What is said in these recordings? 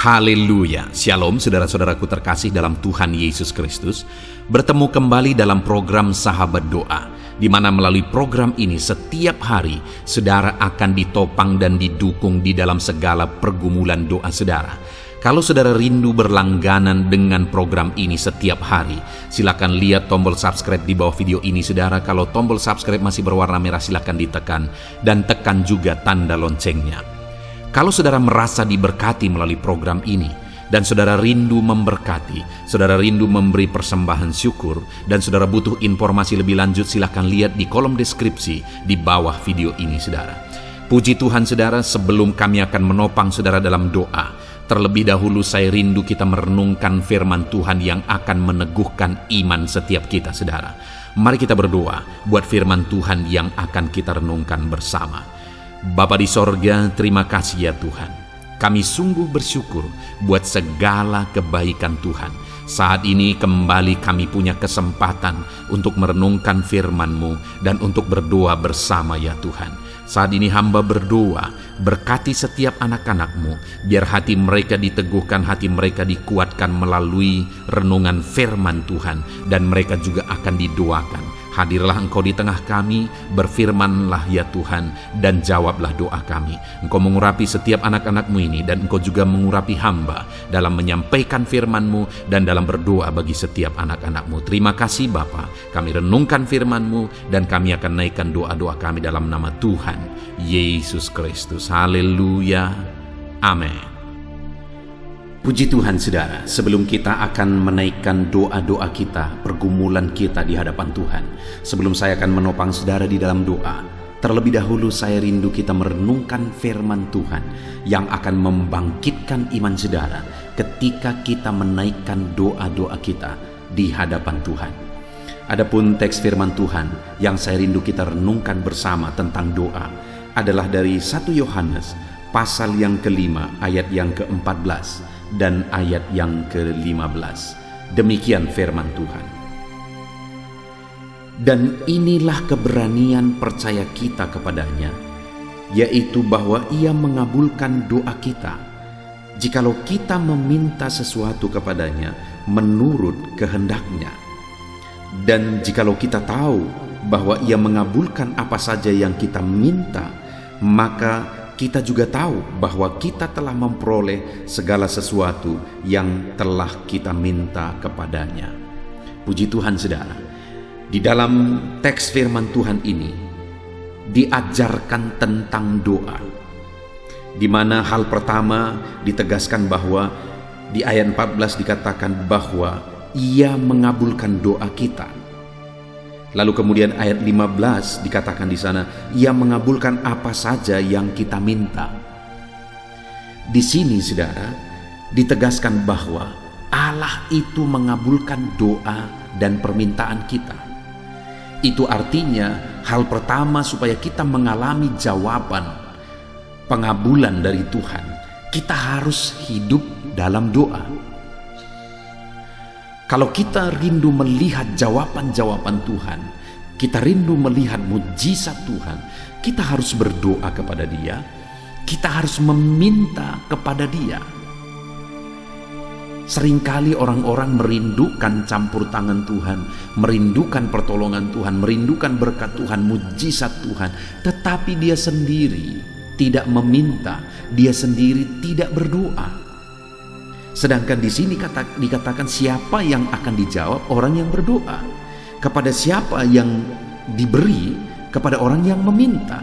Haleluya, Shalom saudara-saudaraku terkasih dalam Tuhan Yesus Kristus. Bertemu kembali dalam program Sahabat Doa, di mana melalui program ini setiap hari saudara akan ditopang dan didukung di dalam segala pergumulan doa saudara. Kalau saudara rindu berlangganan dengan program ini setiap hari, silakan lihat tombol subscribe di bawah video ini saudara. Kalau tombol subscribe masih berwarna merah, silakan ditekan dan tekan juga tanda loncengnya. Kalau saudara merasa diberkati melalui program ini, dan saudara rindu memberkati, saudara rindu memberi persembahan syukur, dan saudara butuh informasi lebih lanjut, silakan lihat di kolom deskripsi di bawah video ini saudara. Puji Tuhan saudara, sebelum kami akan menopang saudara dalam doa, terlebih dahulu saya rindu kita merenungkan firman Tuhan yang akan meneguhkan iman setiap kita saudara. Mari kita berdoa buat firman Tuhan yang akan kita renungkan bersama. Bapa di sorga, terima kasih ya Tuhan. Kami sungguh bersyukur buat segala kebaikan Tuhan. Saat ini kembali kami punya kesempatan untuk merenungkan firman-Mu dan untuk berdoa bersama ya Tuhan. Saat ini hamba berdoa, berkati setiap anak-anak-Mu, biar hati mereka diteguhkan, hati mereka dikuatkan melalui renungan firman Tuhan, dan mereka juga akan didoakan. Hadirlah Engkau di tengah kami, berfirmanlah ya Tuhan, dan jawablah doa kami. Engkau mengurapi setiap anak-anak-Mu ini, dan Engkau juga mengurapi hamba dalam menyampaikan firman-Mu dan dalam berdoa bagi setiap anak-anak-Mu. Terima kasih Bapa, kami renungkan firman-Mu dan kami akan naikkan doa-doa kami dalam nama Tuhan Yesus Kristus. Haleluya, amin. Puji Tuhan saudara, sebelum kita akan menaikkan doa-doa kita, pergumulan kita di hadapan Tuhan, sebelum saya akan menopang saudara di dalam doa, terlebih dahulu saya rindu kita merenungkan firman Tuhan yang akan membangkitkan iman saudara ketika kita menaikkan doa-doa kita di hadapan Tuhan. Adapun teks firman Tuhan yang saya rindu kita renungkan bersama tentang doa adalah dari 1 Yohanes pasal yang ke-5 ayat yang ke-14 dan ayat yang ke-15. Demikian firman Tuhan. Dan inilah keberanian percaya kita kepadanya, yaitu bahwa Ia mengabulkan doa kita, jikalau kita meminta sesuatu kepadanya menurut kehendak-Nya. Dan jikalau kita tahu bahwa Ia mengabulkan apa saja yang kita minta, maka kita juga tahu bahwa kita telah memperoleh segala sesuatu yang telah kita minta kepadanya. Puji Tuhan saudara, di dalam teks firman Tuhan ini diajarkan tentang doa, di mana hal pertama ditegaskan bahwa di ayat 14 dikatakan bahwa Ia mengabulkan doa kita. Lalu kemudian ayat 15 dikatakan di sana, Ia mengabulkan apa saja yang kita minta. Di sini saudara, ditegaskan bahwa Allah itu mengabulkan doa dan permintaan kita. Itu artinya hal pertama supaya kita mengalami jawaban pengabulan dari Tuhan, kita harus hidup dalam doa. Kalau kita rindu melihat jawaban-jawaban Tuhan, kita rindu melihat mujizat Tuhan, kita harus berdoa kepada Dia, kita harus meminta kepada Dia. Seringkali orang-orang merindukan campur tangan Tuhan, merindukan pertolongan Tuhan, merindukan berkat Tuhan, mujizat Tuhan, tetapi dia sendiri tidak meminta, dia sendiri tidak berdoa. Sedangkan di sini dikatakan siapa yang akan dijawab? Orang yang berdoa. Kepada siapa yang diberi? Kepada orang yang meminta.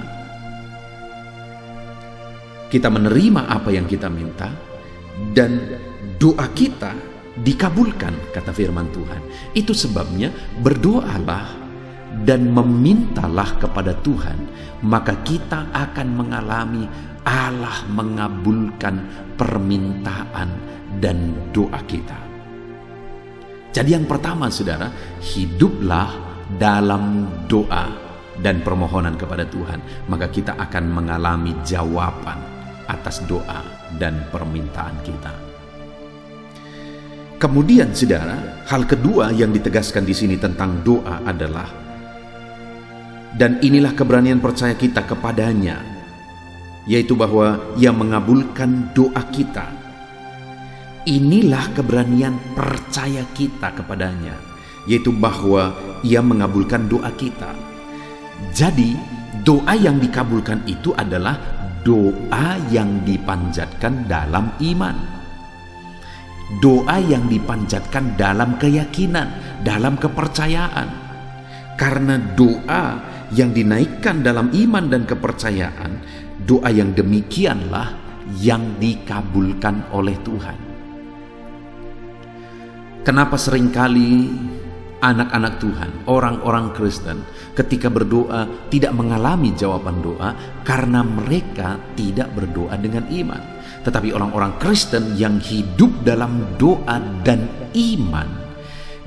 Kita menerima apa yang kita minta, dan doa kita dikabulkan, kata firman Tuhan. Itu sebabnya berdoalah dan memintalah kepada Tuhan, maka kita akan mengalami Allah mengabulkan permintaan dan doa kita. Jadi yang pertama saudara, hiduplah dalam doa dan permohonan kepada Tuhan, maka kita akan mengalami jawaban atas doa dan permintaan kita. Kemudian saudara, hal kedua yang ditegaskan di sini tentang doa adalah, dan inilah keberanian percaya kita kepadanya, yaitu bahwa Ia mengabulkan doa kita. Inilah keberanian percaya kita kepadanya, yaitu bahwa Ia mengabulkan doa kita. Jadi, doa yang dikabulkan itu adalah doa yang dipanjatkan dalam iman. Doa yang dipanjatkan dalam keyakinan, dalam kepercayaan. Karena doa yang dinaikkan dalam iman dan kepercayaan, doa yang demikianlah yang dikabulkan oleh Tuhan. Kenapa seringkali anak-anak Tuhan, orang-orang Kristen, ketika berdoa tidak mengalami jawaban doa karena mereka tidak berdoa dengan iman. Tetapi orang-orang Kristen yang hidup dalam doa dan iman,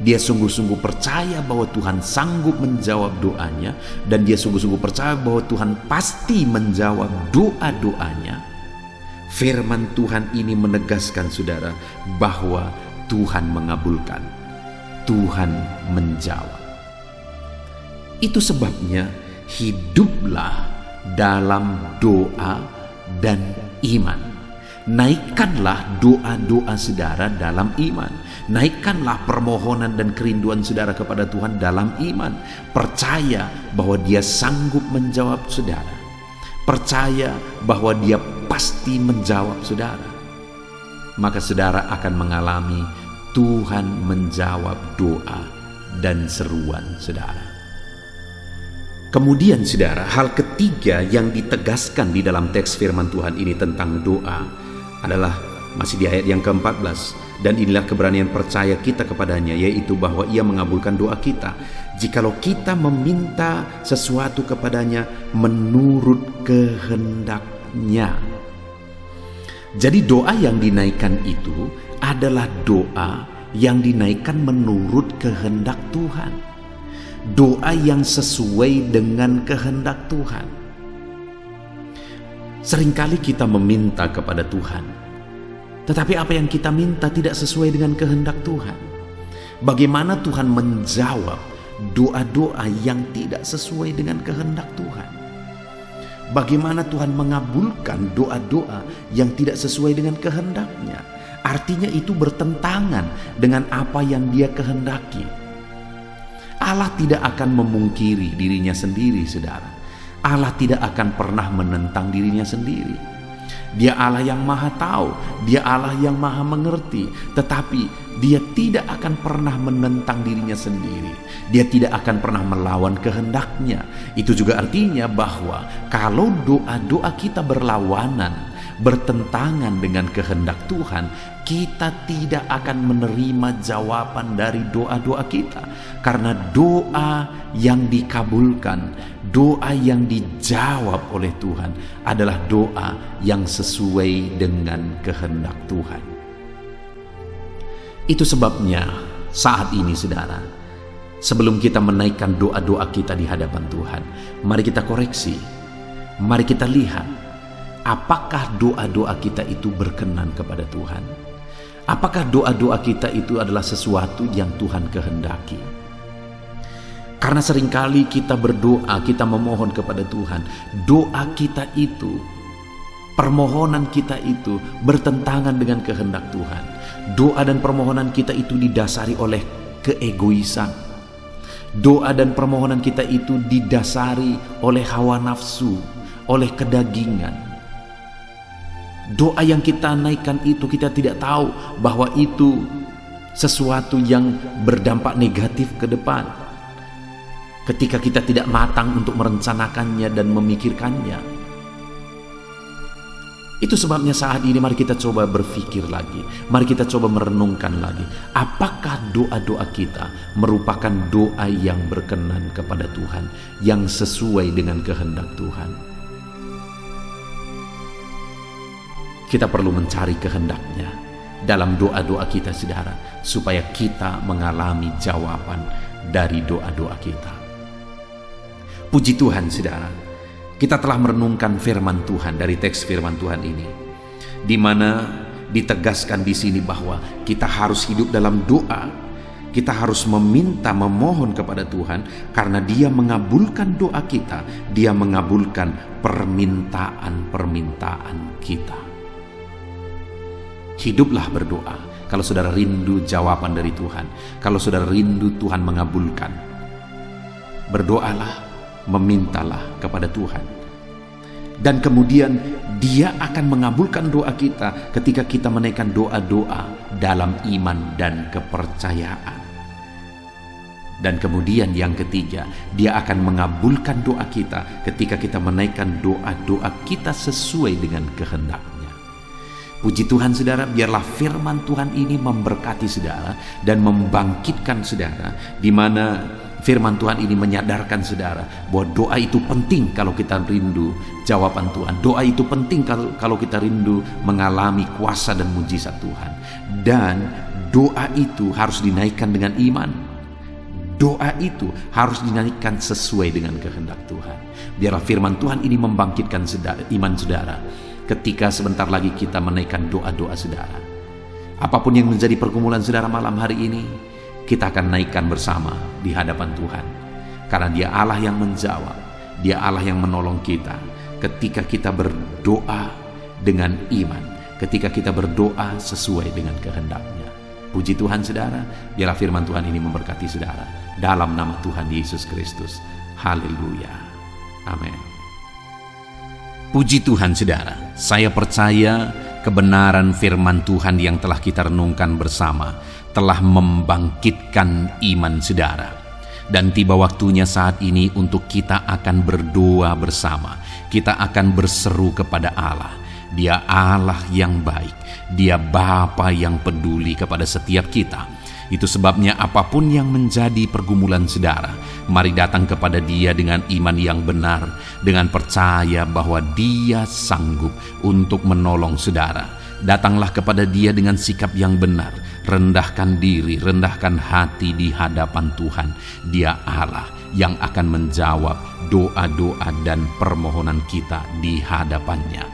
dia sungguh-sungguh percaya bahwa Tuhan sanggup menjawab doanya, dan dia sungguh-sungguh percaya bahwa Tuhan pasti menjawab doa-doanya. Firman Tuhan ini menegaskan, saudara, bahwa Tuhan mengabulkan, Tuhan menjawab. Itu sebabnya hiduplah dalam doa dan iman. Naikkanlah doa-doa saudara dalam iman. Naikkanlah permohonan dan kerinduan saudara kepada Tuhan dalam iman. Percaya bahwa Dia sanggup menjawab saudara. Percaya bahwa Dia pasti menjawab saudara. Maka saudara akan mengalami Tuhan menjawab doa dan seruan saudara. Kemudian saudara, hal ketiga yang ditegaskan di dalam teks firman Tuhan ini tentang doa adalah masih di ayat yang ke-14. Dan inilah keberanian percaya kita kepadanya, yaitu bahwa Ia mengabulkan doa kita jikalau kita meminta sesuatu kepadanya menurut kehendak-Nya. Jadi doa yang dinaikkan itu adalah doa yang dinaikkan menurut kehendak Tuhan. Doa yang sesuai dengan kehendak Tuhan. Seringkali kita meminta kepada Tuhan, tetapi apa yang kita minta tidak sesuai dengan kehendak Tuhan. Bagaimana Tuhan menjawab doa-doa yang tidak sesuai dengan kehendak Tuhan? Bagaimana Tuhan mengabulkan doa-doa yang tidak sesuai dengan kehendak-Nya? Artinya itu bertentangan dengan apa yang Dia kehendaki. Allah tidak akan memungkiri dirinya sendiri, saudara. Allah tidak akan pernah menentang dirinya sendiri. Dia Allah yang maha tahu, Dia Allah yang maha mengerti, tetapi Dia tidak akan pernah menentang dirinya sendiri. Dia tidak akan pernah melawan kehendak-Nya. Itu juga artinya bahwa kalau doa-doa kita berlawanan, bertentangan dengan kehendak Tuhan, kita tidak akan menerima jawaban dari doa-doa kita. Karena doa yang dikabulkan, doa yang dijawab oleh Tuhan adalah doa yang sesuai dengan kehendak Tuhan. Itu sebabnya saat ini saudara, sebelum kita menaikkan doa-doa kita di hadapan Tuhan, mari kita koreksi, mari kita lihat apakah doa-doa kita itu berkenan kepada Tuhan. Apakah doa-doa kita itu adalah sesuatu yang Tuhan kehendaki? Karena seringkali kita berdoa, kita memohon kepada Tuhan, doa kita itu, permohonan kita itu bertentangan dengan kehendak Tuhan. Doa dan permohonan kita itu didasari oleh keegoisan. Doa dan permohonan kita itu didasari oleh hawa nafsu, oleh kedagingan. Doa yang kita naikkan itu kita tidak tahu bahwa itu sesuatu yang berdampak negatif ke depan. Ketika kita tidak matang untuk merencanakannya dan memikirkannya. Itu sebabnya saat ini mari kita coba berpikir lagi. Mari kita coba merenungkan lagi. Apakah doa-doa kita merupakan doa yang berkenan kepada Tuhan, yang sesuai dengan kehendak Tuhan? Kita perlu mencari kehendak-Nya dalam doa-doa kita, saudara, supaya kita mengalami jawaban dari doa-doa kita. Puji Tuhan, saudara, kita telah merenungkan firman Tuhan dari teks firman Tuhan ini, di mana ditegaskan di sini bahwa kita harus hidup dalam doa. Kita harus meminta, memohon kepada Tuhan, karena Dia mengabulkan doa kita. Dia mengabulkan permintaan-permintaan kita. Hiduplah berdoa. Kalau saudara rindu jawaban dari Tuhan, kalau saudara rindu Tuhan mengabulkan, berdoalah, memintalah kepada Tuhan. Dan kemudian Dia akan mengabulkan doa kita ketika kita menaikkan doa-doa dalam iman dan kepercayaan. Dan kemudian yang ketiga, Dia akan mengabulkan doa kita ketika kita menaikkan doa-doa kita sesuai dengan kehendak-Nya. Puji Tuhan saudara, biarlah firman Tuhan ini memberkati saudara dan membangkitkan saudara, di mana firman Tuhan ini menyadarkan saudara bahwa doa itu penting kalau kita rindu jawaban Tuhan. Doa itu penting kalau kita rindu mengalami kuasa dan mujizat Tuhan. Dan doa itu harus dinaikkan dengan iman. Doa itu harus dinaikkan sesuai dengan kehendak Tuhan. Biarlah firman Tuhan ini membangkitkan iman saudara ketika sebentar lagi kita menaikkan doa-doa saudara. Apapun yang menjadi pergumulan saudara malam hari ini, kita akan naikkan bersama di hadapan Tuhan. Karena Dia Allah yang menjawab, Dia Allah yang menolong kita ketika kita berdoa dengan iman, ketika kita berdoa sesuai dengan kehendak-Nya. Puji Tuhan saudara, biarlah firman Tuhan ini memberkati saudara dalam nama Tuhan Yesus Kristus. Haleluya. Amin. Puji Tuhan saudara, saya percaya kebenaran firman Tuhan yang telah kita renungkan bersama telah membangkitkan iman saudara. Dan tiba waktunya saat ini untuk kita akan berdoa bersama. Kita akan berseru kepada Allah. Dia Allah yang baik. Dia Bapa yang peduli kepada setiap kita. Itu sebabnya apapun yang menjadi pergumulan saudara, mari datang kepada Dia dengan iman yang benar, dengan percaya bahwa Dia sanggup untuk menolong saudara. Datanglah kepada Dia dengan sikap yang benar, rendahkan diri, rendahkan hati di hadapan Tuhan. Dia Allah yang akan menjawab doa-doa dan permohonan kita di hadapan-Nya.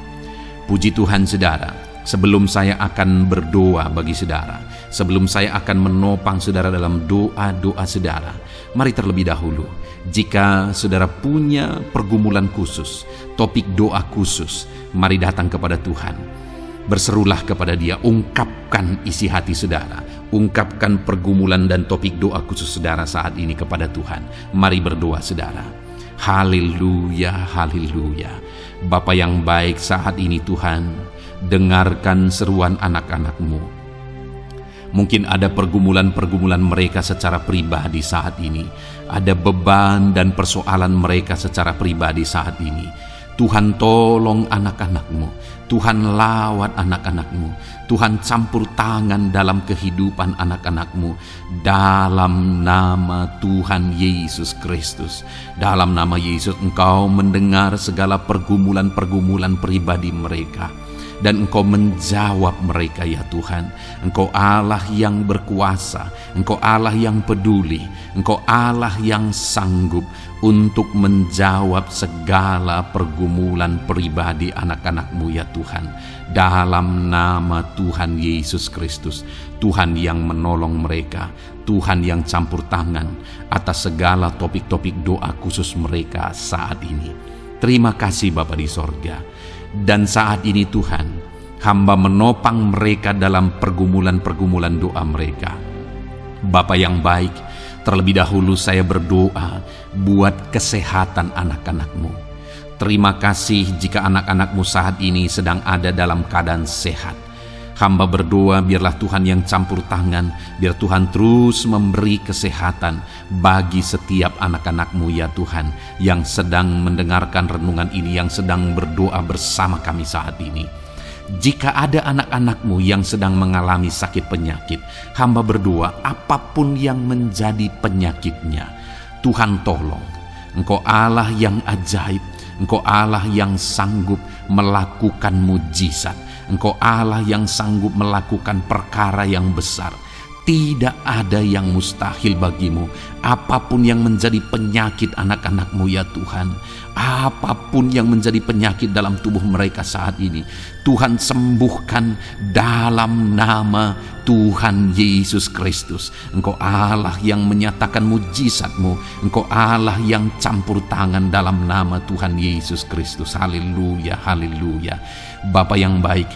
Puji Tuhan saudara, sebelum saya akan berdoa bagi saudara, sebelum saya akan menopang saudara dalam doa-doa saudara, mari terlebih dahulu, jika saudara punya pergumulan khusus, topik doa khusus, mari datang kepada Tuhan. Berserulah kepada Dia, ungkapkan isi hati saudara, ungkapkan pergumulan dan topik doa khusus saudara saat ini kepada Tuhan. Mari berdoa saudara. Haleluya, haleluya. Bapa yang baik, saat ini Tuhan, dengarkan seruan anak-anak-Mu. Mungkin ada pergumulan-pergumulan mereka secara pribadi saat ini. Ada beban dan persoalan mereka secara pribadi saat ini. Tuhan tolong anak-anak-Mu. Tuhan lawat anak-anak-Mu. Tuhan campur tangan dalam kehidupan anak-anak-Mu. Dalam nama Tuhan Yesus Kristus. Dalam nama Yesus Engkau mendengar segala pergumulan-pergumulan pribadi mereka. Dan Engkau menjawab mereka ya Tuhan. Engkau Allah yang berkuasa, Engkau Allah yang peduli, Engkau Allah yang sanggup untuk menjawab segala pergumulan pribadi anak-anak-Mu ya Tuhan. Dalam nama Tuhan Yesus Kristus, Tuhan yang menolong mereka, Tuhan yang campur tangan atas segala topik-topik doa khusus mereka saat ini. Terima kasih Bapa di sorga. Dan saat ini Tuhan, hamba menopang mereka dalam pergumulan-pergumulan doa mereka. Bapa yang baik, terlebih dahulu saya berdoa buat kesehatan anak-anak-Mu. Terima kasih jika anak-anak-Mu saat ini sedang ada dalam keadaan sehat. Hamba berdoa biarlah Tuhan yang campur tangan, biar Tuhan terus memberi kesehatan bagi setiap anak-anak-Mu ya Tuhan, yang sedang mendengarkan renungan ini, yang sedang berdoa bersama kami saat ini. Jika ada anak-anak-Mu yang sedang mengalami sakit penyakit, hamba berdoa apapun yang menjadi penyakitnya, Tuhan tolong. Engkau Allah yang ajaib, Engkau Allah yang sanggup melakukan mujizat. Engkau Allah yang sanggup melakukan perkara yang besar. Tidak ada yang mustahil bagimu. Apapun yang menjadi penyakit anak-anak-Mu ya Tuhan, apapun yang menjadi penyakit dalam tubuh mereka saat ini, Tuhan sembuhkan dalam nama Tuhan Yesus Kristus. Engkau Allah yang menyatakan mujizat-Mu. Engkau Allah yang campur tangan dalam nama Tuhan Yesus Kristus. Haleluya, haleluya. Bapa yang baik,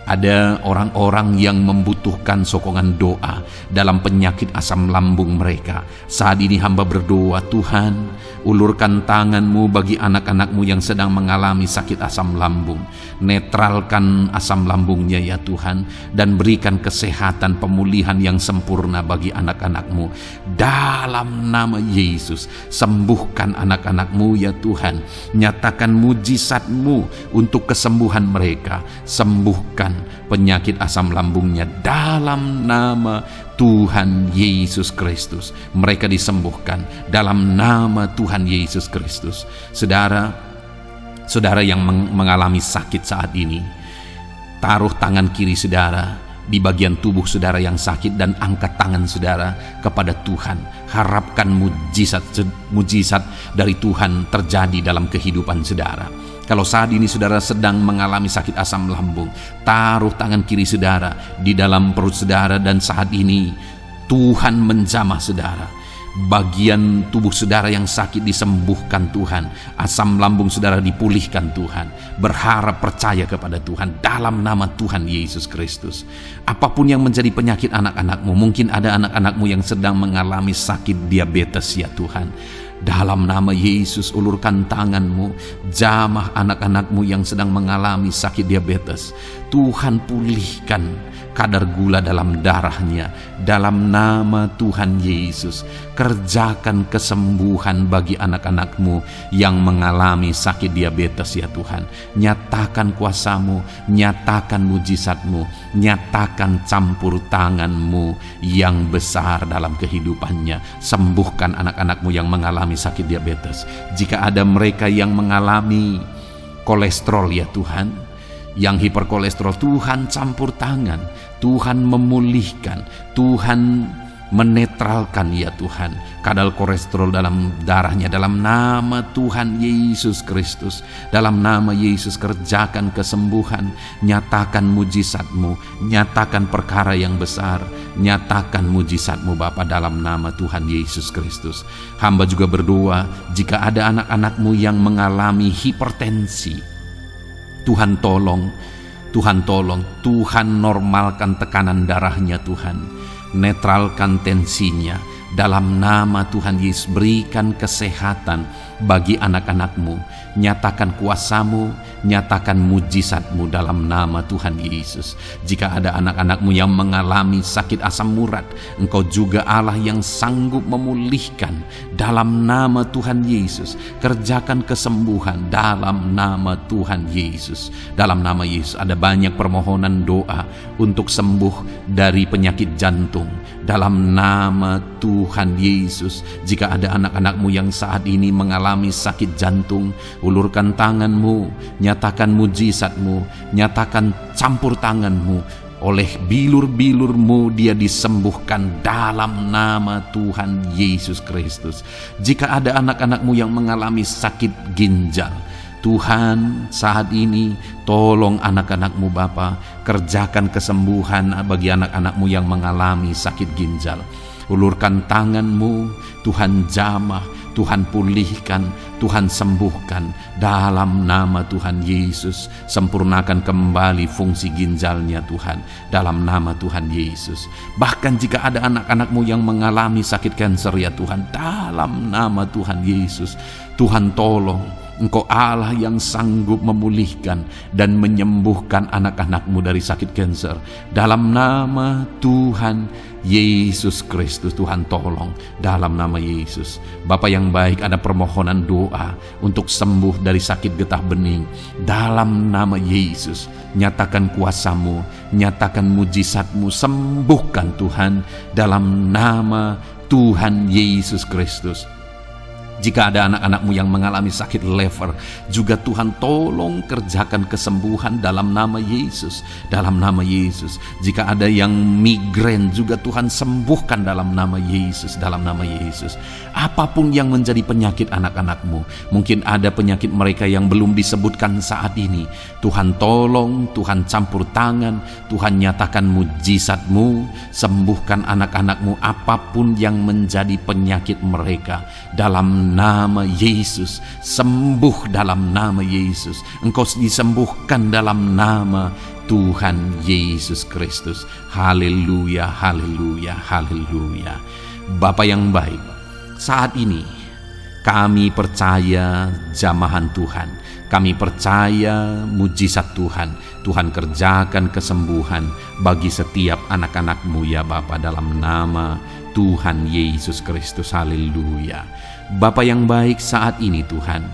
Ada orang-orang yang membutuhkan sokongan doa dalam penyakit asam lambung mereka. Saat ini hamba berdoa, Tuhan, ulurkan tangan-Mu bagi anak-anak-Mu yang sedang mengalami sakit asam lambung. Netralkan asam lambungnya ya Tuhan, dan berikan kesehatan pemulihan yang sempurna bagi anak-anak-Mu. Dalam nama Yesus, sembuhkan anak-anak-Mu ya Tuhan. Nyatakan mujizat-Mu untuk kesembuhan mereka. Sembuhkan penyakit asam lambungnya dalam nama Tuhan Yesus Kristus. Mereka disembuhkan dalam nama Tuhan Yesus Kristus. Saudara yang mengalami sakit saat ini, taruh tangan kiri saudara di bagian tubuh saudara yang sakit dan angkat tangan saudara kepada Tuhan. Harapkan mujizat dari Tuhan terjadi dalam kehidupan saudara. Kalau saat ini saudara sedang mengalami sakit asam lambung, taruh tangan kiri saudara di dalam perut saudara, dan saat ini Tuhan menjamah saudara. Bagian tubuh saudara yang sakit disembuhkan Tuhan. Asam lambung saudara dipulihkan Tuhan. Berharap, percaya kepada Tuhan dalam nama Tuhan Yesus Kristus. Apapun yang menjadi penyakit anak-anakmu, mungkin ada anak-anakmu yang sedang mengalami sakit diabetes ya Tuhan. Dalam nama Yesus, ulurkan tangan-Mu, jamah anak-anak-Mu yang sedang mengalami sakit diabetes. Tuhan pulihkan kadar gula dalam darahnya. Dalam nama Tuhan Yesus, kerjakan kesembuhan bagi anak-anak-Mu yang mengalami sakit diabetes ya Tuhan. Nyatakan kuasa-Mu, nyatakan mujizat-Mu, nyatakan campur tangan-Mu yang besar dalam kehidupannya. Sembuhkan anak-anak-Mu yang mengalami sakit diabetes. Jika ada mereka yang mengalami kolesterol ya Tuhan, yang hiperkolesterol, Tuhan campur tangan, Tuhan memulihkan, Tuhan menetralkan ya Tuhan kadar kolesterol dalam darahnya. Dalam nama Tuhan Yesus Kristus, dalam nama Yesus, kerjakan kesembuhan, nyatakan mujizat-Mu, nyatakan perkara yang besar, nyatakan mujizat-Mu Bapa, dalam nama Tuhan Yesus Kristus. Hamba juga berdoa, jika ada anak-anak-Mu yang mengalami hipertensi, Tuhan tolong, Tuhan normalkan tekanan darahnya Tuhan. Netralkan tensinya dalam nama Tuhan Yesus. Berikan kesehatan bagi anak-anak-Mu. Nyatakan kuasa-Mu, nyatakan mujizat-Mu dalam nama Tuhan Yesus. Jika ada anak-anak-Mu yang mengalami sakit asam urat, Engkau juga Allah yang sanggup memulihkan. Dalam nama Tuhan Yesus, kerjakan kesembuhan dalam nama Tuhan Yesus. Dalam nama Yesus, ada banyak permohonan doa untuk sembuh dari penyakit jantung. Dalam nama Tuhan Yesus, jika ada anak-anak-Mu yang saat ini mengalami sakit jantung, ulurkan tangan-Mu, nyatakan mujizat-Mu, nyatakan campur tangan-Mu. Oleh bilur-bilur-Mu dia disembuhkan dalam nama Tuhan Yesus Kristus. Jika ada anak-anak-Mu yang mengalami sakit ginjal, Tuhan saat ini tolong anak-anak-Mu Bapa, kerjakan kesembuhan bagi anak-anak-Mu yang mengalami sakit ginjal. Ulurkan tangan-Mu, Tuhan jamah, Tuhan pulihkan, Tuhan sembuhkan dalam nama Tuhan Yesus. Sempurnakan kembali fungsi ginjalnya Tuhan dalam nama Tuhan Yesus. Bahkan jika ada anak-anak-Mu yang mengalami sakit kanker ya Tuhan, dalam nama Tuhan Yesus, Tuhan tolong. Engkau Allah yang sanggup memulihkan dan menyembuhkan anak-anak-Mu dari sakit kanker. Dalam nama Tuhan Yesus Kristus, Tuhan tolong dalam nama Yesus. Bapa yang baik, ada permohonan doa untuk sembuh dari sakit getah bening. Dalam nama Yesus, nyatakan kuasa-Mu, nyatakan mujizat-Mu, sembuhkan Tuhan dalam nama Tuhan Yesus Kristus. Jika ada anak-anak-Mu yang mengalami sakit lever, juga Tuhan tolong kerjakan kesembuhan dalam nama Yesus. Dalam nama Yesus. Jika ada yang migrain, juga Tuhan sembuhkan dalam nama Yesus. Dalam nama Yesus. Apapun yang menjadi penyakit anak-anak-Mu, mungkin ada penyakit mereka yang belum disebutkan saat ini, Tuhan tolong, Tuhan campur tangan, Tuhan nyatakan mujizat-Mu, sembuhkan anak-anak-Mu apapun yang menjadi penyakit mereka. Dalam dalam nama Yesus. Sembuh dalam nama Yesus. Engkau disembuhkan dalam nama Tuhan Yesus Kristus. Haleluya, haleluya, haleluya. Bapa yang baik, saat ini kami percaya jamahan Tuhan. Kami percaya mujizat Tuhan. Tuhan kerjakan kesembuhan bagi setiap anak-anak-Mu ya Bapa, dalam nama Tuhan Yesus Kristus. Haleluya. Bapa yang baik, saat ini Tuhan,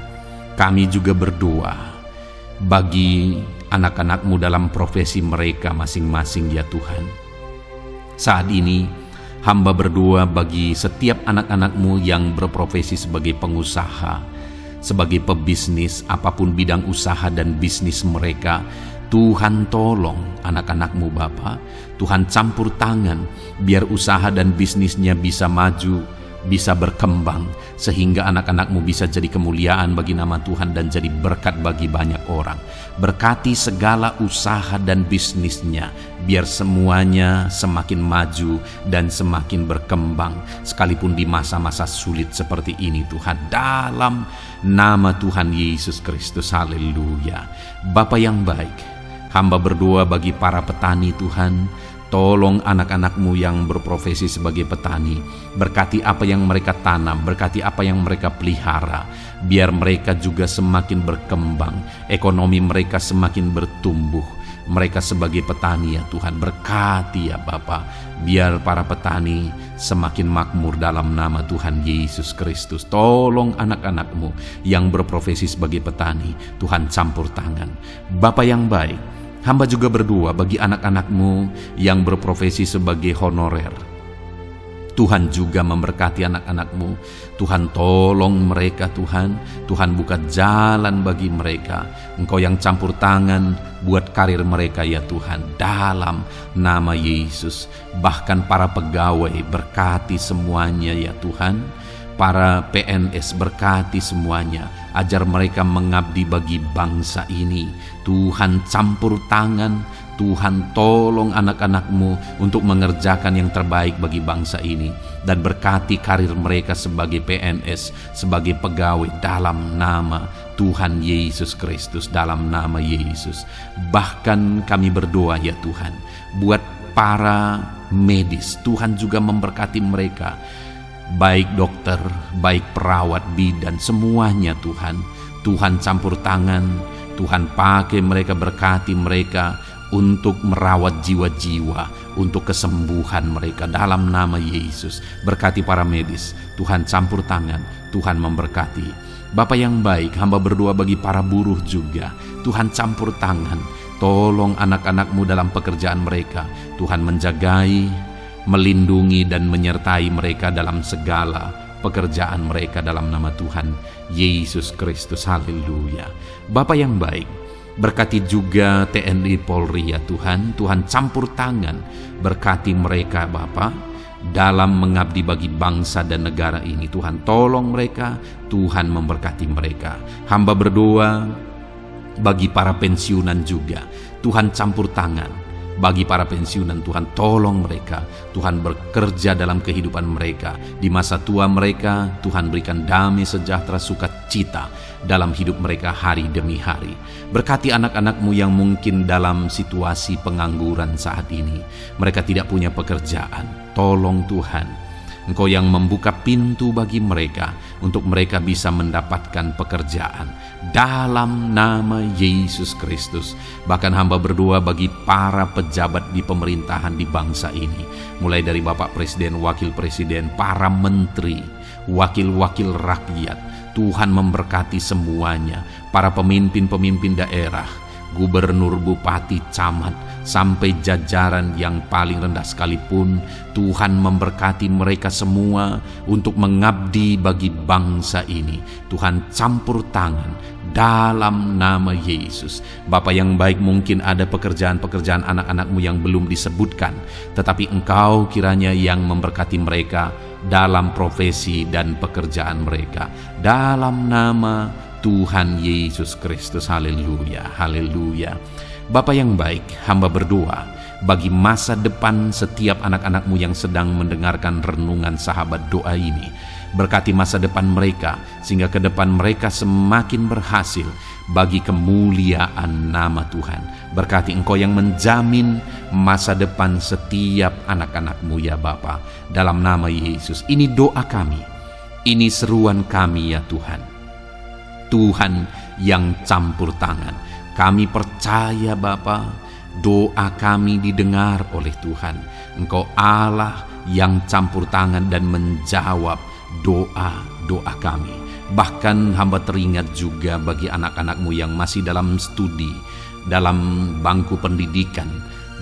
kami juga berdoa bagi anak-anak-Mu dalam profesi mereka masing-masing ya Tuhan. Saat ini hamba berdoa bagi setiap anak-anak-Mu yang berprofesi sebagai pengusaha, sebagai pebisnis, apapun bidang usaha dan bisnis mereka. Tuhan tolong anak-anak-Mu Bapa. Tuhan campur tangan biar usaha dan bisnisnya bisa maju, bisa berkembang, sehingga anak-anak-Mu bisa jadi kemuliaan bagi nama Tuhan dan jadi berkat bagi banyak orang. Berkati segala usaha dan bisnisnya, biar semuanya semakin maju dan semakin berkembang, sekalipun di masa-masa sulit seperti ini Tuhan, dalam nama Tuhan Yesus Kristus. Haleluya. Bapa yang baik, hamba berdoa bagi para petani Tuhan. Tolong anak-anak-Mu yang berprofesi sebagai petani. Berkati apa yang mereka tanam, berkati apa yang mereka pelihara, biar mereka juga semakin berkembang, ekonomi mereka semakin bertumbuh. Mereka sebagai petani ya Tuhan, berkati ya Bapa, biar para petani semakin makmur dalam nama Tuhan Yesus Kristus. Tolong anak-anak-Mu yang berprofesi sebagai petani, Tuhan campur tangan. Bapa yang baik, hamba juga berdoa bagi anak-anak-Mu yang berprofesi sebagai honorer. Tuhan juga memberkati anak-anak-Mu. Tuhan tolong mereka Tuhan. Tuhan buka jalan bagi mereka. Engkau yang campur tangan buat karir mereka ya Tuhan, dalam nama Yesus. Bahkan para pegawai berkati semuanya ya Tuhan. Para PNS berkati semuanya, ajar mereka mengabdi bagi bangsa ini. Tuhan campur tangan, Tuhan tolong anak-anak-Mu untuk mengerjakan yang terbaik bagi bangsa ini, dan berkati karir mereka sebagai PNS, sebagai pegawai, dalam nama Tuhan Yesus Kristus, dalam nama Yesus. Bahkan kami berdoa ya Tuhan, buat para medis, Tuhan juga memberkati mereka, baik dokter, baik perawat, bidan, semuanya Tuhan. Tuhan campur tangan, Tuhan pakai mereka, berkati mereka untuk merawat jiwa-jiwa, untuk kesembuhan mereka dalam nama Yesus. Berkati para medis, Tuhan campur tangan, Tuhan memberkati. Bapa yang baik, hamba berdoa bagi para buruh juga. Tuhan campur tangan, tolong anak-anak-Mu dalam pekerjaan mereka. Tuhan menjagai, melindungi dan menyertai mereka dalam segala pekerjaan mereka dalam nama Tuhan Yesus Kristus. Haleluya. Bapa yang baik, berkati juga TNI Polri ya Tuhan. Tuhan campur tangan, berkati mereka Bapa dalam mengabdi bagi bangsa dan negara ini. Tuhan tolong mereka, Tuhan memberkati mereka. Hamba berdoa bagi para pensiunan juga. Tuhan campur tangan bagi para pensiunan. Tuhan tolong mereka, Tuhan bekerja dalam kehidupan mereka. Di masa tua mereka, Tuhan berikan damai sejahtera, sukacita dalam hidup mereka hari demi hari. Berkati anak-anak-Mu yang mungkin dalam situasi pengangguran saat ini, mereka tidak punya pekerjaan. Tolong Tuhan, Engkau yang membuka pintu bagi mereka untuk mereka bisa mendapatkan pekerjaan dalam nama Yesus Kristus. Bahkan hamba berdoa bagi para pejabat di pemerintahan di bangsa ini, mulai dari Bapak Presiden, Wakil Presiden, para menteri, wakil-wakil rakyat. Tuhan memberkati semuanya, para pemimpin-pemimpin daerah, gubernur, bupati, camat, sampai jajaran yang paling rendah sekalipun. Tuhan memberkati mereka semua untuk mengabdi bagi bangsa ini. Tuhan campur tangan dalam nama Yesus. Bapa yang baik, mungkin ada pekerjaan-pekerjaan anak-anak-Mu yang belum disebutkan, tetapi Engkau kiranya yang memberkati mereka dalam profesi dan pekerjaan mereka, dalam nama Tuhan Yesus Kristus. Haleluya, haleluya. Bapa yang baik, hamba berdoa bagi masa depan setiap anak-anak-Mu yang sedang mendengarkan renungan sahabat doa ini. Berkati masa depan mereka, sehingga ke depan mereka semakin berhasil bagi kemuliaan nama Tuhan. Berkati Engkau yang menjamin masa depan setiap anak-anak-Mu ya Bapa. Dalam nama Yesus, ini doa kami, ini seruan kami ya Tuhan. Tuhan yang campur tangan, kami percaya Bapa, doa kami didengar oleh Tuhan. Engkau Allah yang campur tangan dan menjawab doa-doa kami. Bahkan hamba teringat juga bagi anak-anak-Mu yang masih dalam studi, dalam bangku pendidikan.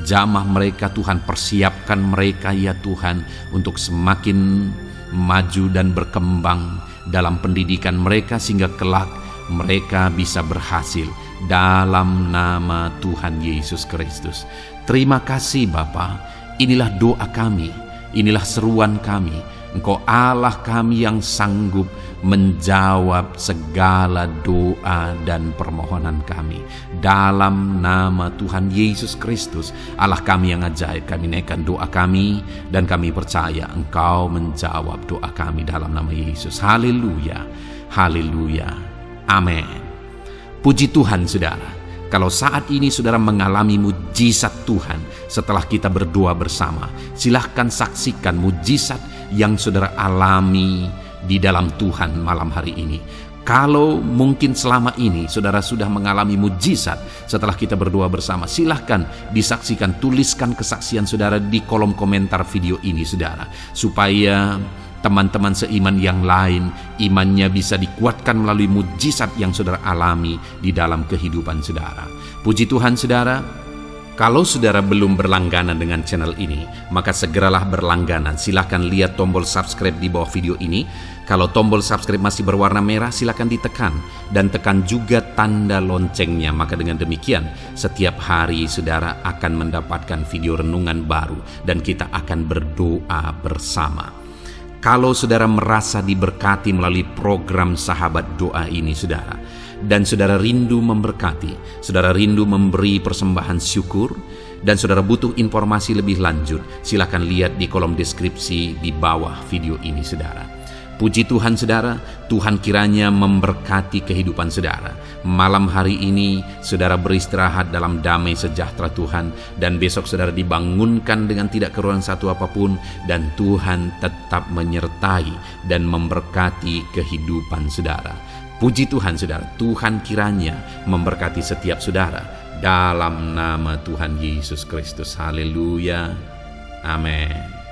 Jamah mereka Tuhan, persiapkan mereka ya Tuhan untuk semakin maju dan berkembang dalam pendidikan mereka, sehingga kelak mereka bisa berhasil dalam nama Tuhan Yesus Kristus. Terima kasih Bapa, inilah doa kami, inilah seruan kami. Engkau Allah kami yang sanggup menjawab segala doa dan permohonan kami. Dalam nama Tuhan Yesus Kristus, Allah kami yang ajaib, kami naikkan doa kami dan kami percaya Engkau menjawab doa kami dalam nama Yesus. Haleluya, haleluya, amin. Puji Tuhan saudara. Kalau saat ini saudara mengalami mujizat Tuhan setelah kita berdoa bersama, silahkan saksikan mujizat yang saudara alami di dalam Tuhan malam hari ini. Kalau mungkin selama ini saudara sudah mengalami mujizat setelah kita berdoa bersama, silahkan disaksikan, tuliskan kesaksian saudara di kolom komentar video ini saudara, supaya teman-teman seiman yang lain imannya bisa dikuatkan melalui mujizat yang saudara alami di dalam kehidupan saudara. Puji Tuhan saudara, kalau saudara belum berlangganan dengan channel ini, maka segeralah berlangganan. Silakan lihat tombol subscribe di bawah video ini. Kalau tombol subscribe masih berwarna merah, silakan ditekan dan tekan juga tanda loncengnya. Maka dengan demikian, setiap hari saudara akan mendapatkan video renungan baru dan kita akan berdoa bersama. Kalau saudara merasa diberkati melalui program Sahabat Doa ini saudara, dan saudara rindu memberkati, saudara rindu memberi persembahan syukur, dan saudara butuh informasi lebih lanjut, silakan lihat di kolom deskripsi di bawah video ini saudara. Puji Tuhan saudara, Tuhan kiranya memberkati kehidupan saudara. Malam hari ini saudara beristirahat dalam damai sejahtera Tuhan, dan besok saudara dibangunkan dengan tidak kekurangan satu apapun, dan Tuhan tetap menyertai dan memberkati kehidupan saudara. Puji Tuhan saudara, Tuhan kiranya memberkati setiap saudara dalam nama Tuhan Yesus Kristus. Haleluya, amin.